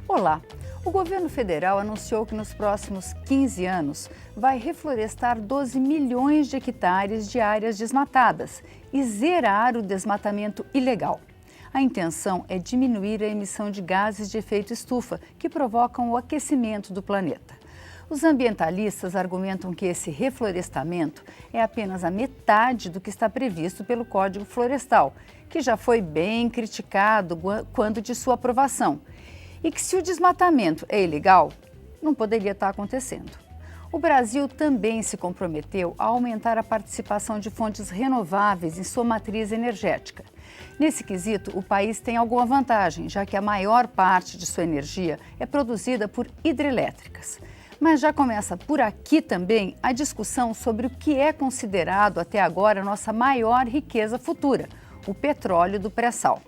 Olá! O governo federal anunciou que nos próximos 15 anos vai reflorestar 12 milhões de hectares de áreas desmatadas e zerar o desmatamento ilegal. A intenção é diminuir a emissão de gases de efeito estufa, que provocam o aquecimento do planeta. Os ambientalistas argumentam que esse reflorestamento é apenas a metade do que está previsto pelo Código Florestal, que já foi bem criticado quando de sua aprovação. E que se o desmatamento é ilegal, não poderia estar acontecendo. O Brasil também se comprometeu a aumentar a participação de fontes renováveis em sua matriz energética. Nesse quesito, o país tem alguma vantagem, já que a maior parte de sua energia é produzida por hidrelétricas. Mas já começa por aqui também a discussão sobre o que é considerado até agora a nossa maior riqueza futura, o petróleo do pré-sal.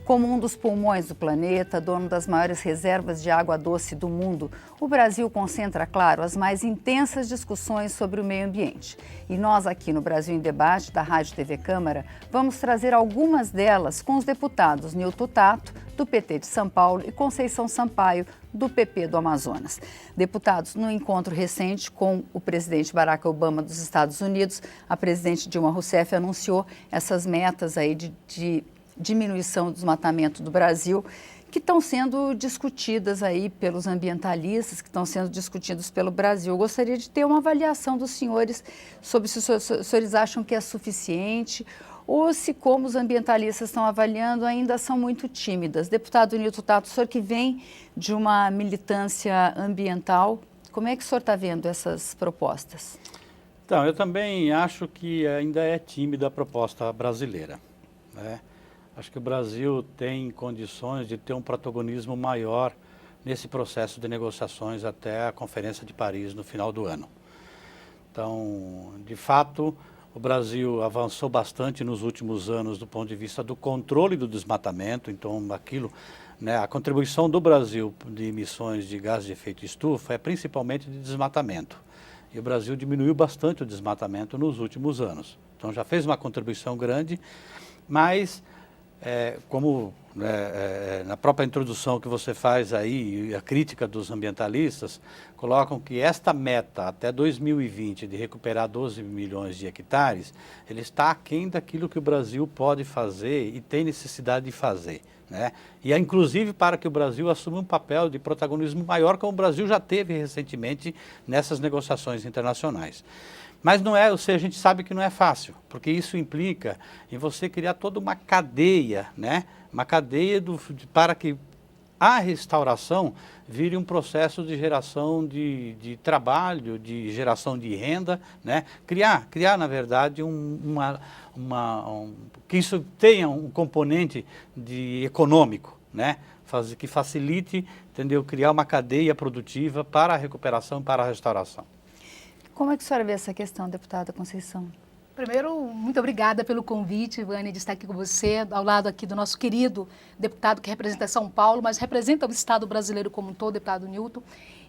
Como um dos pulmões do planeta, dono das maiores reservas de água doce do mundo, o Brasil concentra, claro, as mais intensas discussões sobre o meio ambiente. E nós aqui no Brasil em Debate, da Rádio TV Câmara, vamos trazer algumas delas com os deputados Nilton Tato, do PT de São Paulo, e Conceição Sampaio, do PP do Amazonas. Deputados, no encontro recente com o presidente Barack Obama dos Estados Unidos, a presidente Dilma Rousseff anunciou essas metas aí de diminuição do desmatamento do Brasil, que estão sendo discutidas aí pelos ambientalistas, que estão sendo discutidos pelo Brasil. Eu gostaria de ter uma avaliação dos senhores sobre se os senhores acham que é suficiente ou se, como os ambientalistas estão avaliando, ainda são muito tímidas. Deputado Nilton Tato, o senhor que vem de uma militância ambiental, como é que o senhor está vendo essas propostas? Então, eu também acho que ainda é tímida a proposta brasileira, né? Acho que o Brasil tem condições de ter um protagonismo maior nesse processo de negociações até a Conferência de Paris no final do ano. Então, de fato, o Brasil avançou bastante nos últimos anos do ponto de vista do controle do desmatamento. Então, aquilo, né, a contribuição do Brasil de emissões de gases de efeito estufa é principalmente de desmatamento. E o Brasil diminuiu bastante o desmatamento nos últimos anos. Então, já fez uma contribuição grande, mas como na própria introdução que você faz aí, a crítica dos ambientalistas, colocam que esta meta até 2020 de recuperar 12 milhões de hectares, ele está aquém daquilo que o Brasil pode fazer e tem necessidade de fazer, né? E é inclusive para que o Brasil assuma um papel de protagonismo maior, como o Brasil já teve recentemente nessas negociações internacionais. Mas não é, ou seja, a gente sabe que não é fácil, porque isso implica em você criar toda uma cadeia, né? Uma cadeia para que a restauração vire um processo de geração de trabalho, de geração de renda, né? Criar na verdade, que isso tenha um componente econômico, né? Que facilite, entendeu? Criar uma cadeia produtiva para a recuperação, para a restauração. Como é que a senhora vê essa questão, deputada Conceição? Primeiro, muito obrigada pelo convite, Vânia, de estar aqui com você, ao lado aqui do nosso querido deputado que representa São Paulo, mas representa o Estado brasileiro como um todo, deputado Nilton.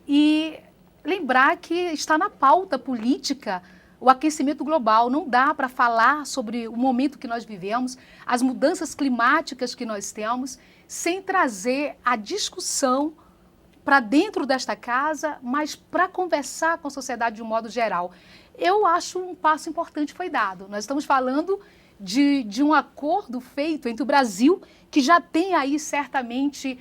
E lembrar que está na pauta política o aquecimento global. Não dá para falar sobre o momento que nós vivemos, as mudanças climáticas que nós temos, sem trazer a discussão para dentro desta casa, mas para conversar com a sociedade de um modo geral. Eu acho um passo importante foi dado. Nós estamos falando de um acordo feito entre o Brasil, que já tem aí certamente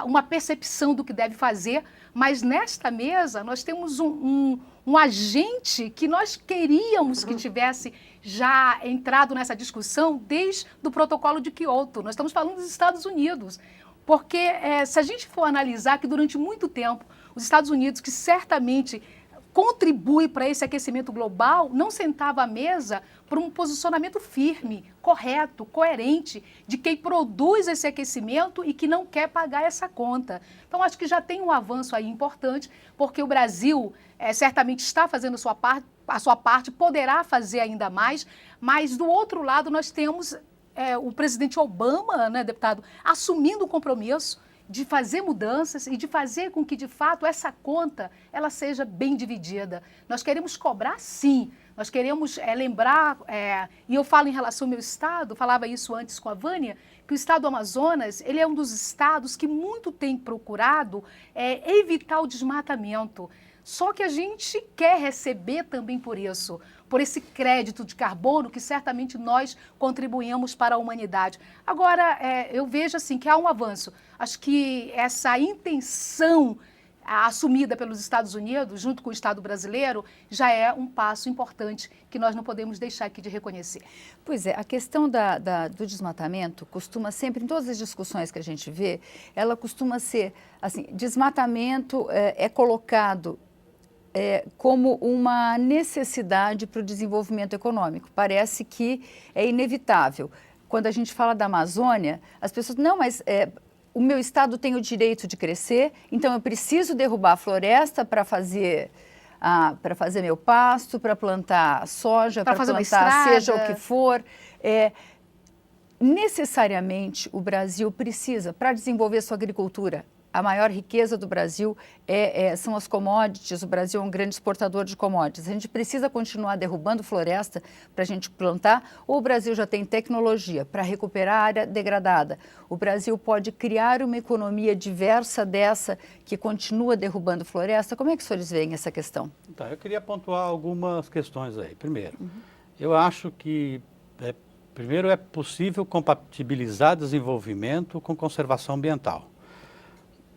uma percepção do que deve fazer, mas nesta mesa nós temos um agente que nós queríamos que tivesse já entrado nessa discussão desde o protocolo de Kyoto. Nós estamos falando dos Estados Unidos. Porque se a gente for analisar que durante muito tempo os Estados Unidos, que certamente contribui para esse aquecimento global, não sentava à mesa por um posicionamento firme, correto, coerente, de quem produz esse aquecimento e que não quer pagar essa conta. Então, acho que já tem um avanço aí importante, porque o Brasil certamente está fazendo a sua parte, poderá fazer ainda mais, mas do outro lado nós temos o presidente Obama, né, deputado, assumindo o compromisso de fazer mudanças e de fazer com que, de fato, essa conta ela seja bem dividida. Nós queremos cobrar, sim. Nós queremos lembrar, e eu falo em relação ao meu estado, falava isso antes com a Vânia, que o estado do Amazonas, ele é um dos estados que muito tem procurado evitar o desmatamento. Só que a gente quer receber também por isso, por esse crédito de carbono que certamente nós contribuímos para a humanidade. Agora, eu vejo assim que há um avanço. Acho que essa intenção assumida pelos Estados Unidos, junto com o Estado brasileiro, já é um passo importante que nós não podemos deixar aqui de reconhecer. Pois é, a questão do desmatamento costuma sempre, em todas as discussões que a gente vê, ela costuma ser, assim, desmatamento é colocado como uma necessidade para o desenvolvimento econômico. Parece que é inevitável. Quando a gente fala da Amazônia, as pessoas, não, mas o meu estado tem o direito de crescer, então eu preciso derrubar a floresta para fazer meu pasto, para plantar soja, para plantar seja o que for. Necessariamente o Brasil precisa, para desenvolver sua agricultura, a maior riqueza do Brasil são as commodities. O Brasil é um grande exportador de commodities. A gente precisa continuar derrubando floresta para a gente plantar, ou o Brasil já tem tecnologia para recuperar a área degradada? O Brasil pode criar uma economia diversa dessa que continua derrubando floresta? Como é que os senhores veem essa questão? Tá, eu queria pontuar algumas questões aí. Primeiro, eu acho que primeiro é possível compatibilizar desenvolvimento com conservação ambiental.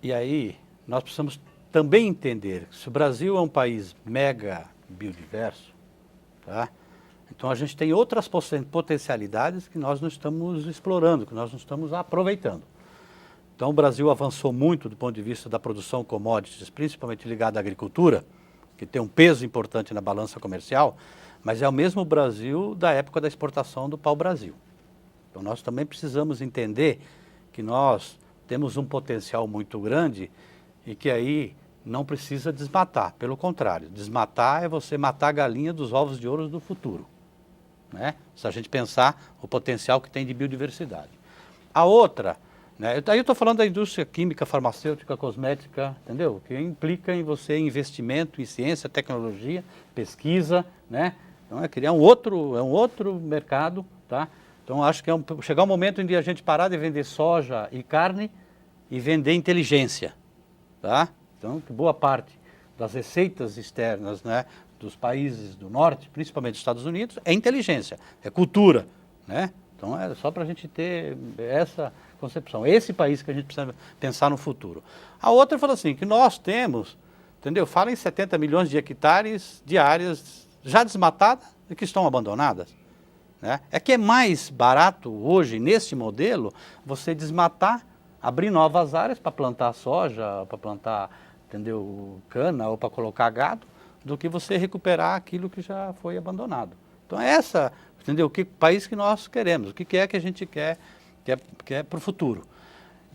E aí, nós precisamos também entender que se o Brasil é um país mega biodiverso, tá? Então a gente tem outras potencialidades que nós não estamos explorando, que nós não estamos aproveitando. Então o Brasil avançou muito do ponto de vista da produção de commodities, principalmente ligada à agricultura, que tem um peso importante na balança comercial, mas é o mesmo Brasil da época da exportação do pau-brasil. Então nós também precisamos entender que nós temos um potencial muito grande e que aí não precisa desmatar. Pelo contrário, desmatar é você matar a galinha dos ovos de ouro do futuro, né? Se a gente pensar o potencial que tem de biodiversidade. A outra, né? Aí eu estou falando da indústria química, farmacêutica, cosmética, entendeu? Que implica em você investimento em ciência, tecnologia, pesquisa, né? Então é criar um outro mercado, tá? Então, acho que chegar um momento em que a gente parar de vender soja e carne e vender inteligência, tá? Então, que boa parte das receitas externas, né, dos países do norte, principalmente dos Estados Unidos, é inteligência, é cultura, né? Então, é só para a gente ter essa concepção. Esse país que a gente precisa pensar no futuro. A outra fala assim, que nós temos, entendeu? Fala em 70 milhões de hectares de áreas já desmatadas e que estão abandonadas. É que é mais barato hoje, nesse modelo, você desmatar, abrir novas áreas para plantar soja, para plantar, entendeu, cana ou para colocar gado, do que você recuperar aquilo que já foi abandonado. Então entendeu, que país que nós queremos, o que é que a gente quer para o futuro.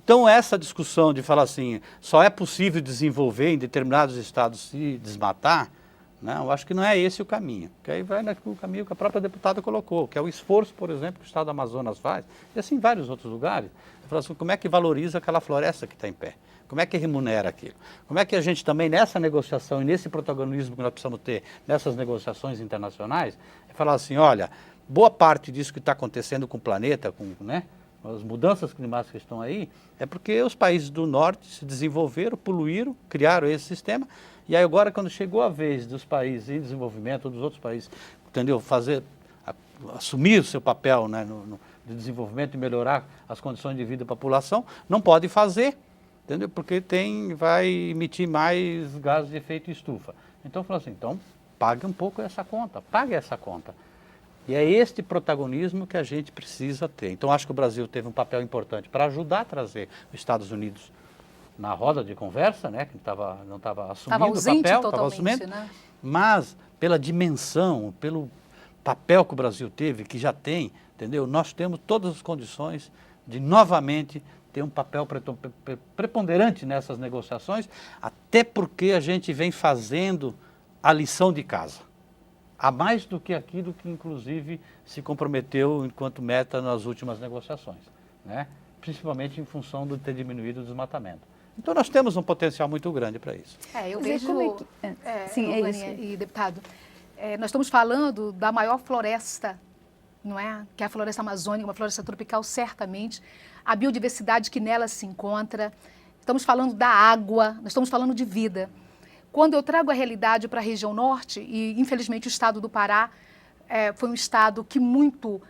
Então essa discussão de falar assim, só é possível desenvolver em determinados estados se desmatar, não, eu acho que não é esse o caminho, que aí vai no caminho que a própria deputada colocou, que é o esforço, por exemplo, que o Estado do Amazonas faz, e assim vários outros lugares. Fala assim, como é que valoriza aquela floresta que está em pé? Como é que remunera aquilo? Como é que a gente também nessa negociação e nesse protagonismo que nós precisamos ter nessas negociações internacionais, é falar assim, olha, boa parte disso que está acontecendo com o planeta, né, as mudanças climáticas que estão aí, é porque os países do norte se desenvolveram, poluíram, criaram esse sistema. E aí agora, quando chegou a vez dos países em desenvolvimento, dos outros países, entendeu, assumir o seu papel, né, no desenvolvimento e melhorar as condições de vida da população, não pode fazer, entendeu, porque vai emitir mais gases de efeito estufa. Então, falou assim, então pague um pouco essa conta, pague essa conta. E é este protagonismo que a gente precisa ter. Então, acho que o Brasil teve um papel importante para ajudar a trazer os Estados Unidos na roda de conversa, né, que não estava assumindo o papel, estava assumindo, né? Mas pela dimensão, pelo papel que o Brasil teve, que já tem, entendeu? Nós temos todas as condições de novamente ter um papel preponderante nessas negociações, até porque a gente vem fazendo a lição de casa. a mais do que aquilo que, inclusive, se comprometeu enquanto meta nas últimas negociações, né? Principalmente em função de ter diminuído o desmatamento. Então, nós temos um potencial muito grande para isso. Eu Mas aí vejo, como é que- Sim, é Vânia isso. e deputado, nós estamos falando da maior floresta, não é? Que é a floresta amazônica, uma floresta tropical, certamente, a biodiversidade que nela se encontra. Estamos falando da água, nós estamos falando de vida. Quando eu trago a realidade para a região norte, e infelizmente o estado do Pará foi um estado que muito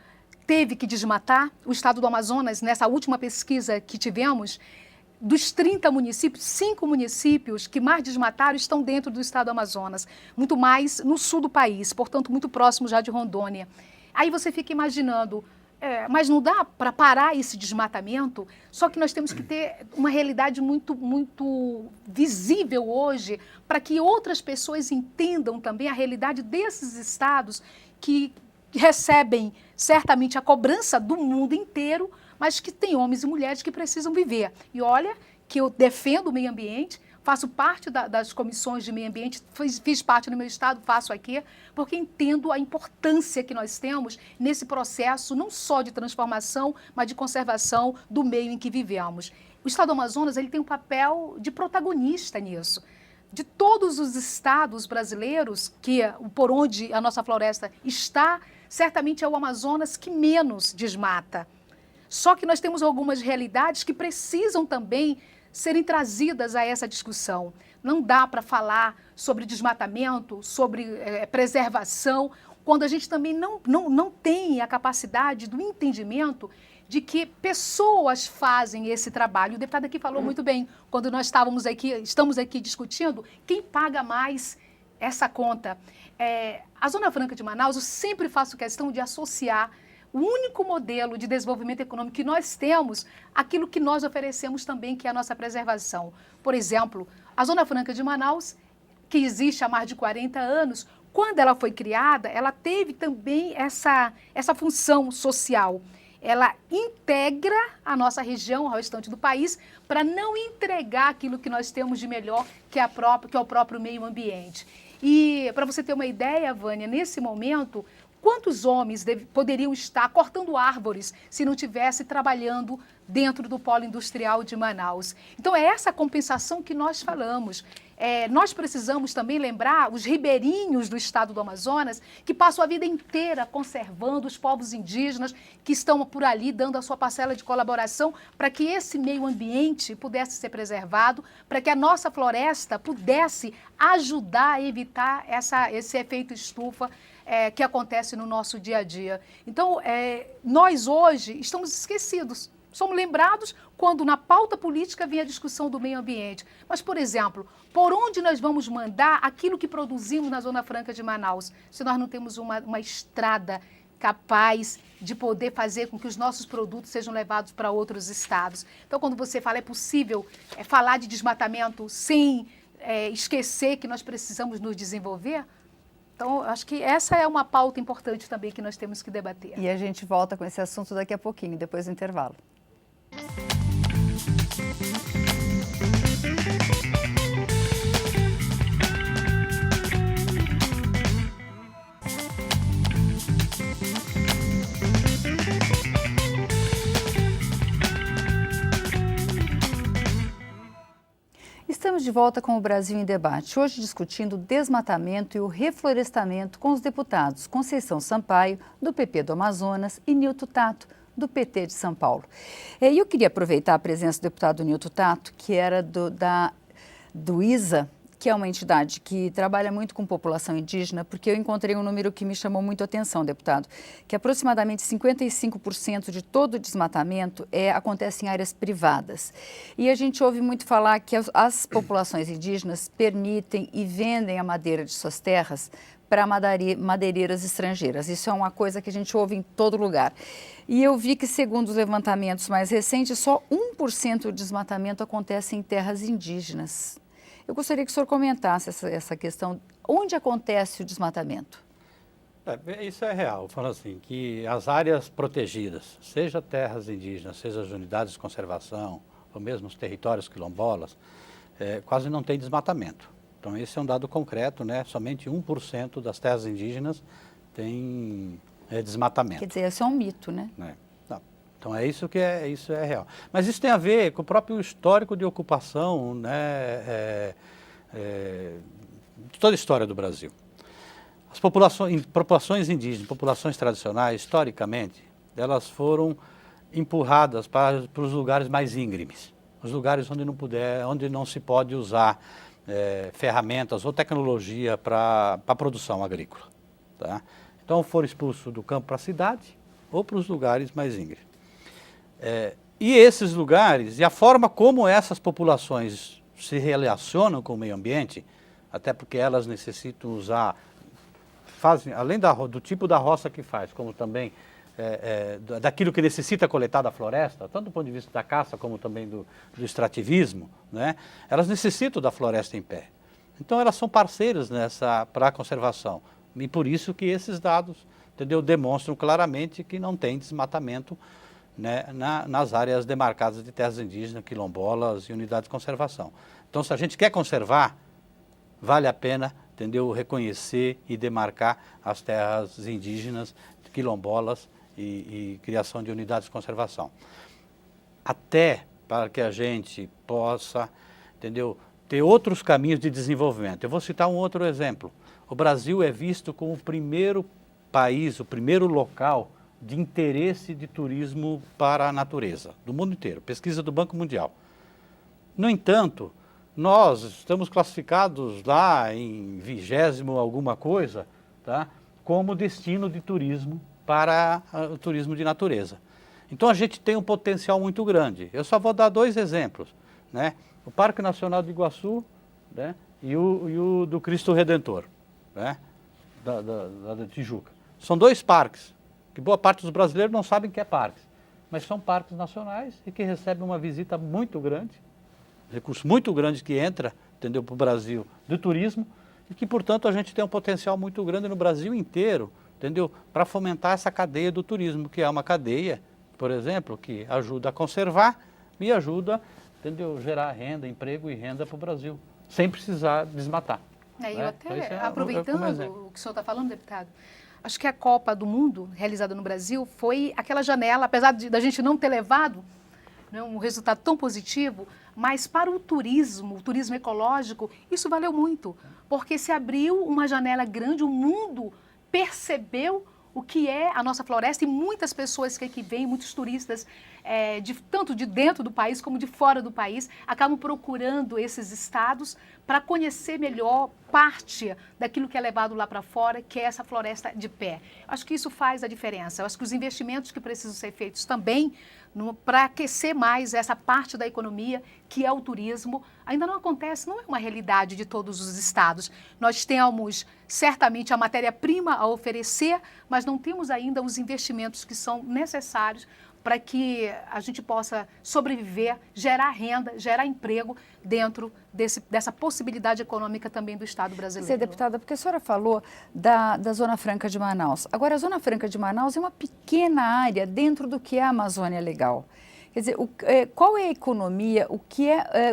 teve que desmatar, o estado do Amazonas, nessa última pesquisa que tivemos, dos 30 municípios, 5 municípios que mais desmataram estão dentro do estado do Amazonas, muito mais no sul do país, portanto muito próximo já de Rondônia. Aí você fica imaginando, mas não dá para parar esse desmatamento, só que nós temos que ter uma realidade muito, muito visível hoje para que outras pessoas entendam também a realidade desses estados que recebem certamente a cobrança do mundo inteiro, mas que tem homens e mulheres que precisam viver. E olha que eu defendo o meio ambiente, faço parte das comissões de meio ambiente, fiz parte no meu estado, faço aqui, porque entendo a importância que nós temos nesse processo, não só de transformação, mas de conservação do meio em que vivemos. O estado do Amazonas ele tem um papel de protagonista nisso. De todos os estados brasileiros, por onde a nossa floresta está, certamente é o Amazonas que menos desmata. Só que nós temos algumas realidades que precisam também serem trazidas a essa discussão. Não dá para falar sobre desmatamento, sobre preservação, quando a gente também não tem a capacidade do entendimento de que pessoas fazem esse trabalho. O deputado aqui falou muito bem, quando nós estamos aqui discutindo, quem paga mais essa conta. A Zona Franca de Manaus, eu sempre faço questão de associar o único modelo de desenvolvimento econômico que nós temos, aquilo que nós oferecemos também, que é a nossa preservação. Por exemplo, a Zona Franca de Manaus, que existe há mais de 40 anos, quando ela foi criada, ela teve também essa função social. Ela integra a nossa região ao restante do país para não entregar aquilo que nós temos de melhor, que é o próprio meio ambiente. E para você ter uma ideia, Vânia, nesse momento, quantos homens poderiam estar cortando árvores se não estivesse trabalhando dentro do polo industrial de Manaus? Então, é essa compensação que nós falamos. Nós precisamos também lembrar os ribeirinhos do estado do Amazonas, que passam a vida inteira conservando os povos indígenas que estão por ali dando a sua parcela de colaboração para que esse meio ambiente pudesse ser preservado, para que a nossa floresta pudesse ajudar a evitar esse efeito estufa que acontece no nosso dia a dia. Então, nós hoje estamos esquecidos. Somos lembrados quando na pauta política vem a discussão do meio ambiente. Mas, por exemplo, por onde nós vamos mandar aquilo que produzimos na Zona Franca de Manaus, se nós não temos uma estrada capaz de poder fazer com que os nossos produtos sejam levados para outros estados? Então, quando você fala, é possível falar de desmatamento sem esquecer que nós precisamos nos desenvolver? Então, acho que essa é uma pauta importante também que nós temos que debater. E a gente volta com esse assunto daqui a pouquinho, depois do intervalo. Estamos de volta com o Brasil em Debate, hoje discutindo o desmatamento e o reflorestamento com os deputados Conceição Sampaio, do PP do Amazonas, e Nilton Tato, do PT de São Paulo. E eu queria aproveitar a presença do deputado Nilton Tato, que era do ISA, que é uma entidade que trabalha muito com população indígena, porque eu encontrei um número que me chamou muito a atenção, deputado, que aproximadamente 55% de todo o desmatamento acontece em áreas privadas. E a gente ouve muito falar que as populações indígenas permitem e vendem a madeira de suas terras para madeireiras estrangeiras. Isso é uma coisa que a gente ouve em todo lugar. E eu vi que, segundo os levantamentos mais recentes, só 1% do desmatamento acontece em terras indígenas. Eu gostaria que o senhor comentasse essa questão. Onde acontece o desmatamento? Isso é real. Falo assim, que as áreas protegidas, seja terras indígenas, seja as unidades de conservação, ou mesmo os territórios quilombolas, quase não tem desmatamento. Então esse é um dado concreto, né? Somente 1% das terras indígenas tem desmatamento. Quer dizer, esse é um mito, né? Não. Então isso é real. Mas isso tem a ver com o próprio histórico de ocupação, né? De toda a história do Brasil. As populações indígenas, populações tradicionais, historicamente, elas foram empurradas para os lugares mais íngremes, os lugares onde não se pode usar ferramentas ou tecnologia para a produção agrícola. Tá? Então foram expulsos do campo para a cidade ou para os lugares mais íngremes. E esses lugares, e a forma como essas populações se relacionam com o meio ambiente, até porque elas necessitam usar, além do tipo da roça que faz, como também daquilo que necessita coletar da floresta, tanto do ponto de vista da caça como também do extrativismo, né? Elas necessitam da floresta em pé. Então elas são parceiras para a conservação. E por isso que esses dados, entendeu, demonstram claramente que não tem desmatamento, né, nas áreas demarcadas de terras indígenas, quilombolas e unidades de conservação. Então se a gente quer conservar, vale a pena, entendeu, reconhecer e demarcar as terras indígenas, quilombolas e criação de unidades de conservação. Até para que a gente possa, entendeu, ter outros caminhos de desenvolvimento. Eu vou citar um outro exemplo. O Brasil é visto como o primeiro país, o primeiro local de interesse de turismo para a natureza, do mundo inteiro, pesquisa do Banco Mundial. No entanto, nós estamos classificados lá em 20º alguma coisa, tá, como destino de turismo para o turismo de natureza. Então a gente tem um potencial muito grande. Eu só vou dar 2 exemplos, né? O Parque Nacional do Iguaçu, né, e o do Cristo Redentor, né, da Tijuca. São 2 parques, que boa parte dos brasileiros não sabem que é parques, mas são parques nacionais e que recebem uma visita muito grande, recurso muito grande que entra, entendeu, para o Brasil do turismo, e que, portanto, a gente tem um potencial muito grande no Brasil inteiro, entendeu, para fomentar essa cadeia do turismo, que é uma cadeia, por exemplo, que ajuda a conservar e ajuda, entendeu, gerar renda, emprego e renda para o Brasil, sem precisar desmatar. Eu até, aproveitando o que o senhor está falando, deputado, acho que a Copa do Mundo, realizada no Brasil, foi aquela janela, apesar da gente não ter levado, né, um resultado tão positivo, mas para o turismo ecológico, isso valeu muito, porque se abriu uma janela grande, o mundo percebeu o que é a nossa floresta e muitas pessoas que aqui vêm, muitos turistas, tanto de dentro do país como de fora do país, acabam procurando esses estados para conhecer melhor parte daquilo que é levado lá para fora, que é essa floresta de pé. Acho que isso faz a diferença. Eu acho que os investimentos que precisam ser feitos também para aquecer mais essa parte da economia, que é o turismo, ainda não acontece, não é uma realidade de todos os estados. Nós temos certamente a matéria-prima a oferecer, mas não temos ainda os investimentos que são necessários para que a gente possa sobreviver, gerar renda, gerar emprego dentro dessa possibilidade econômica também do Estado brasileiro. Você, deputada, porque a senhora falou da Zona Franca de Manaus. Agora, a Zona Franca de Manaus é uma pequena área dentro do que é a Amazônia Legal. Quer dizer, qual é a economia,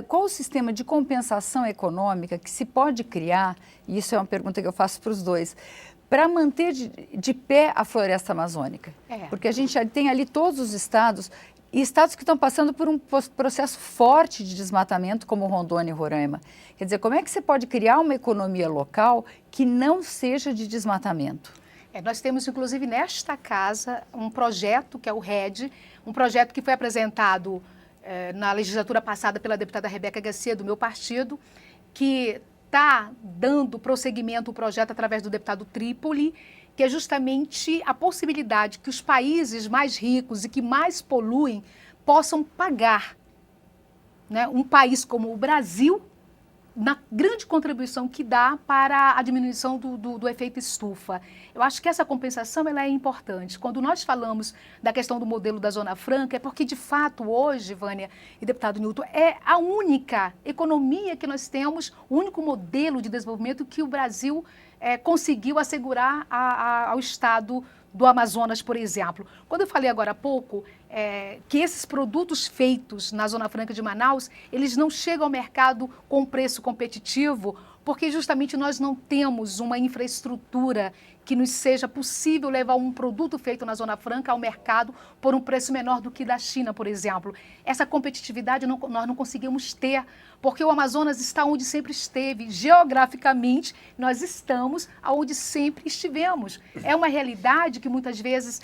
qual o sistema de compensação econômica que se pode criar, e isso é uma pergunta que eu faço para os dois, para manter de pé a floresta amazônica? Porque a gente já tem ali todos os estados, e estados que estão passando por um processo forte de desmatamento, como Rondônia e Roraima. Quer dizer, como é que você pode criar uma economia local que não seja de desmatamento? Nós temos, inclusive, nesta casa, um projeto que é o RED, um projeto que foi apresentado na legislatura passada pela deputada Rebeca Garcia, do meu partido, que está dando prosseguimento ao projeto através do deputado Trípoli, que é justamente a possibilidade que os países mais ricos e que mais poluem possam pagar, né, um país como o Brasil, na grande contribuição que dá para a diminuição do efeito estufa. Eu acho que essa compensação ela é importante. Quando nós falamos da questão do modelo da Zona Franca, é porque, de fato, hoje, Vânia e deputado Newton, é a única economia que nós temos, o único modelo de desenvolvimento que o Brasil conseguiu assegurar ao Estado do Amazonas, por exemplo. Quando eu falei agora há pouco que esses produtos feitos na Zona Franca de Manaus, eles não chegam ao mercado com preço competitivo porque justamente nós não temos uma infraestrutura que nos seja possível levar um produto feito na Zona Franca ao mercado por um preço menor do que da China, por exemplo. Essa competitividade nós não conseguimos ter, porque o Amazonas está onde sempre esteve. Geograficamente, nós estamos onde sempre estivemos. É uma realidade que muitas vezes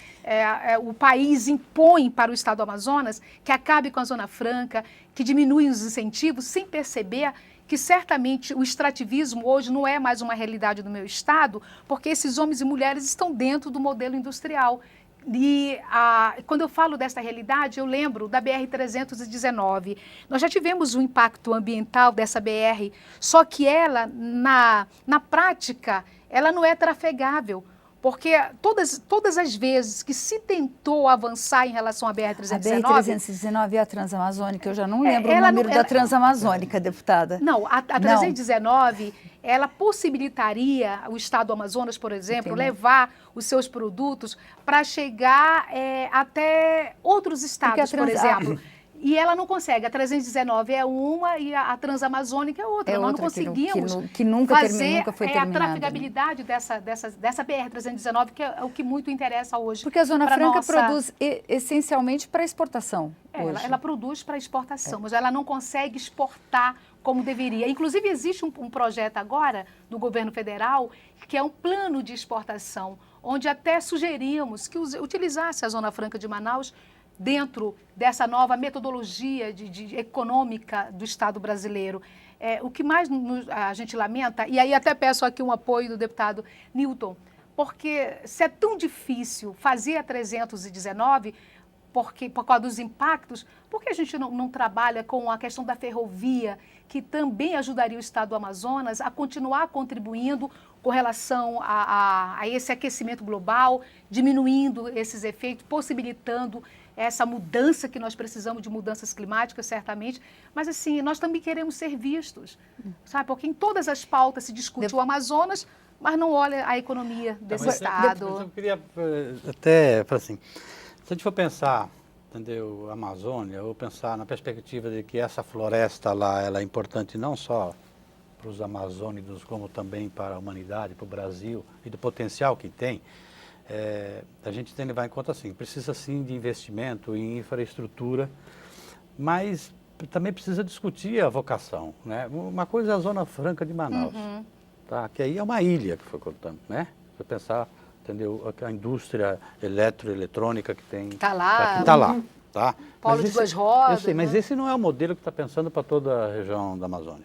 o país impõe para o estado do Amazonas, que acabe com a Zona Franca, que diminui os incentivos, sem perceber que certamente o extrativismo hoje não é mais uma realidade do meu estado, porque esses homens e mulheres estão dentro do modelo industrial. E quando eu falo dessa realidade, eu lembro da BR-319. Nós já tivemos um impacto ambiental dessa BR, só que ela, na prática, ela não é trafegável. Porque todas as vezes que se tentou avançar em relação à BR-319... A BR-319 é a Transamazônica, eu já não lembro o número da Transamazônica, deputada. Não, a 319, ela possibilitaria o estado do Amazonas, por exemplo, levar os seus produtos para chegar até outros estados, por exemplo. E ela não consegue. A 319 é uma e a Transamazônica é outra. Nós não conseguimos nunca fazer foi terminada, a trafegabilidade dessa BR-319, que é o que muito interessa hoje. Porque a Zona Franca produz essencialmente para exportação. Ela produz para exportação, mas ela não consegue exportar como deveria. Inclusive, existe um projeto agora do governo federal, que é um plano de exportação, onde até sugerimos que utilizasse a Zona Franca de Manaus dentro dessa nova metodologia econômica do Estado brasileiro. O que mais a gente lamenta, e aí até peço aqui um apoio do deputado Newton, porque se é tão difícil fazer a 319, por causa dos impactos, por que a gente não trabalha com a questão da ferrovia, que também ajudaria o Estado do Amazonas a continuar contribuindo com relação a esse aquecimento global, diminuindo esses efeitos, possibilitando essa mudança que nós precisamos de mudanças climáticas, certamente, mas assim, nós também queremos ser vistos, sabe? Porque em todas as pautas se discute o Amazonas, mas não olha a economia desse estado. Mas eu queria até, assim, se a gente for pensar, entendeu, a Amazônia, ou pensar na perspectiva de que essa floresta lá, ela é importante não só para os amazônicos, como também para a humanidade, para o Brasil, e do potencial que tem, a gente tem que levar em conta assim, precisa sim de investimento em infraestrutura, mas também precisa discutir a vocação, né? Uma coisa é a Zona Franca de Manaus, tá? Que aí é uma ilha que foi cortando, né? Você pensar, entendeu, a indústria eletroeletrônica que tem... Está lá. Está lá, tá? Polo de duas rodas. Eu sei, mas esse não é o modelo que está pensando para toda a região da Amazônia.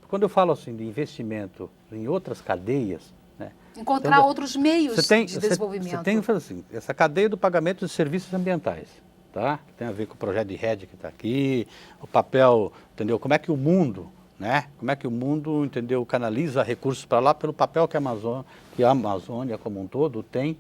Quando eu falo assim de investimento em outras cadeias, né, encontrar outros meios de desenvolvimento. Você tem que fazer assim, essa cadeia do pagamento de serviços ambientais, tá? Que tem a ver com o projeto de RED que está aqui, o papel, entendeu? Como é que o mundo, né? Como é que o mundo, entendeu, canaliza recursos para lá pelo papel que a Amazônia como um todo tem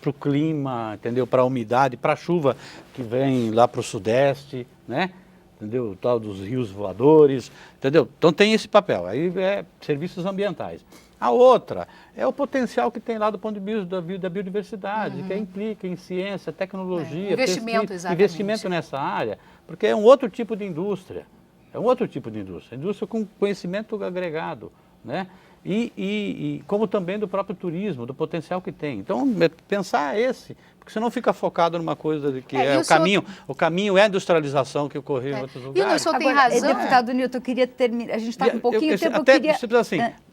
para o clima, entendeu? Para a umidade, para a chuva que vem lá para o sudeste, né? Entendeu? O tal dos rios voadores, entendeu? Então tem esse papel, aí é serviços ambientais. A outra é o potencial que tem lá do ponto de vista da biodiversidade, que implica em ciência, tecnologia, investimento, exatamente. Investimento nessa área, porque é um outro tipo de indústria, indústria com conhecimento agregado, né? E como também do próprio turismo, do potencial que tem. Então, pensar porque você não fica focado numa coisa de que o caminho é a industrialização que ocorreu em outros lugares. E o senhor tem razão. Deputado Newton, eu queria terminar, a gente está com um pouquinho de tempo,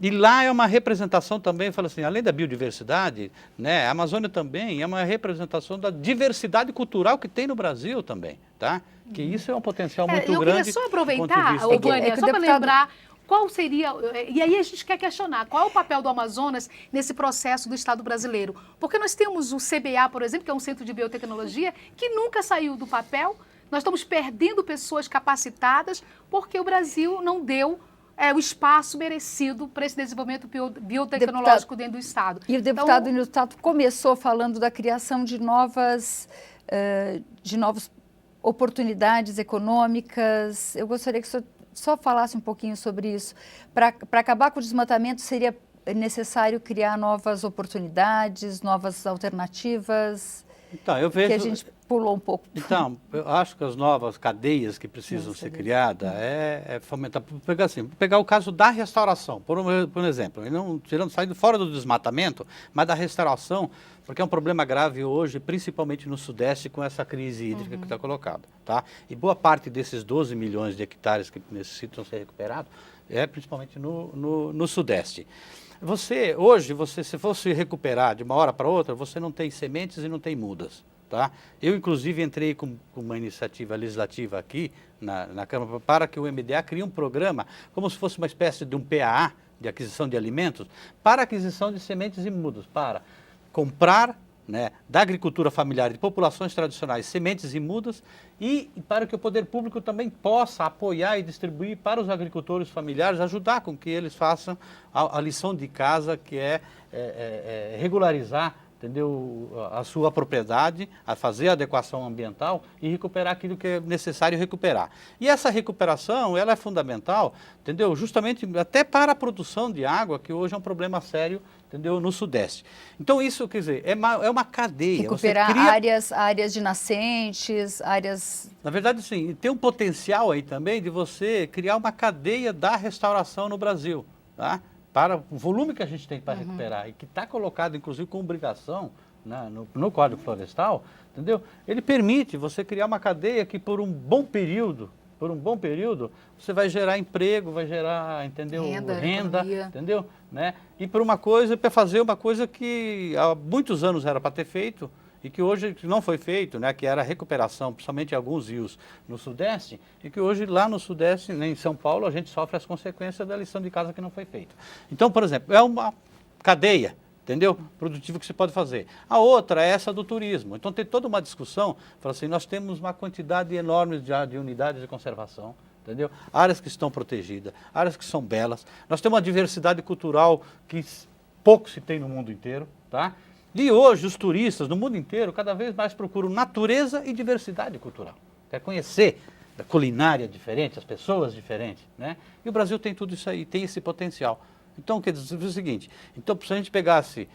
E lá é uma representação também, fala assim, além da biodiversidade, né, a Amazônia também é uma representação da diversidade cultural que tem no Brasil também, tá? Que isso é um potencial muito grande. Eu queria só aproveitar, Vânia, só para lembrar... Qual seria, e aí a gente quer questionar, qual é o papel do Amazonas nesse processo do Estado brasileiro? Porque nós temos o CBA, por exemplo, que é um centro de biotecnologia, que nunca saiu do papel. Nós estamos perdendo pessoas capacitadas porque o Brasil não deu o espaço merecido para esse desenvolvimento biotecnológico dentro do Estado. E o deputado Newton começou falando da criação de novas oportunidades econômicas. Eu gostaria que o senhor só falasse um pouquinho sobre isso. Para acabar com o desmatamento, seria necessário criar novas oportunidades, novas alternativas? Então, eu vejo... pulou um pouco. Então, eu acho que as novas cadeias que precisam ser criadas é fomentar. Pegar o caso da restauração, por um exemplo, e não saindo fora do desmatamento, mas da restauração, porque é um problema grave hoje, principalmente no Sudeste, com essa crise hídrica que está colocada. Tá? E boa parte desses 12 milhões de hectares que necessitam ser recuperados é principalmente no Sudeste. Hoje, se fosse recuperar de uma hora para outra, você não tem sementes e não tem mudas. Tá? Eu, inclusive, entrei com uma iniciativa legislativa aqui na Câmara para que o MDA crie um programa, como se fosse uma espécie de um PAA, de aquisição de alimentos, para aquisição de sementes e mudas, para comprar, né, da agricultura familiar de populações tradicionais sementes e mudas e para que o poder público também possa apoiar e distribuir para os agricultores familiares, ajudar com que eles façam a lição de casa, que é regularizar, entendeu, a sua propriedade, a fazer a adequação ambiental e recuperar aquilo que é necessário recuperar. E essa recuperação, ela é fundamental, entendeu, justamente até para a produção de água, que hoje é um problema sério, entendeu, no Sudeste. Então isso, quer dizer, é uma cadeia. Recuperar áreas de nascentes, áreas... Na verdade, sim, tem um potencial aí também de você criar uma cadeia da restauração no Brasil, tá? Para o volume que a gente tem para recuperar e que está colocado, inclusive, com obrigação, né, no Código Florestal, entendeu? Ele permite você criar uma cadeia que por um bom período, você vai gerar emprego, vai gerar, entendeu, renda, entendeu? Né? E para fazer uma coisa que há muitos anos era para ter feito, e que hoje não foi feito, né, que era a recuperação, principalmente em alguns rios no Sudeste, e que hoje lá no Sudeste, em São Paulo, a gente sofre as consequências da lição de casa que não foi feita. Então, por exemplo, é uma cadeia, entendeu, produtiva que se pode fazer. A outra é essa do turismo. Então tem toda uma discussão, fala assim, nós temos uma quantidade enorme de unidades de conservação, entendeu? Áreas que estão protegidas, áreas que são belas. Nós temos uma diversidade cultural que pouco se tem no mundo inteiro, tá? E hoje os turistas no mundo inteiro cada vez mais procuram natureza e diversidade cultural. Quer conhecer a culinária diferente, as pessoas diferentes, né? E o Brasil tem tudo isso aí, tem esse potencial. Então, quer dizer o seguinte, então se a gente pegasse,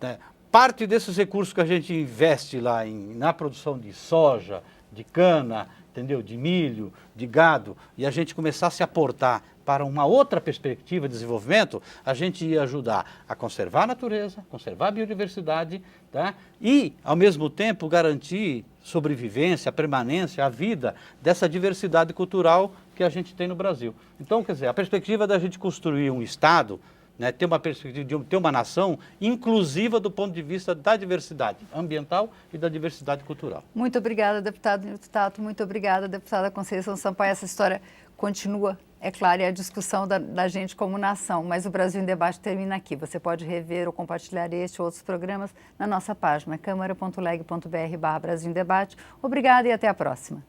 né, parte desses recursos que a gente investe lá na produção de soja, de cana, entendeu, de milho, de gado, e a gente começasse a aportar para uma outra perspectiva de desenvolvimento, a gente ia ajudar a conservar a natureza, conservar a biodiversidade, tá? E, ao mesmo tempo, garantir sobrevivência, a permanência, a vida dessa diversidade cultural que a gente tem no Brasil. Então, quer dizer, a perspectiva da gente construir um Estado, né, ter uma perspectiva de ter uma nação inclusiva do ponto de vista da diversidade ambiental e da diversidade cultural. Muito obrigada, deputado Nilton Tato. Muito obrigada, deputada Conceição Sampaio. Essa história continua, é claro, é a discussão da gente como nação, mas o Brasil em Debate termina aqui. Você pode rever ou compartilhar este ou outros programas na nossa página câmara.leg.br/Brasil em Debate. Obrigada e até a próxima.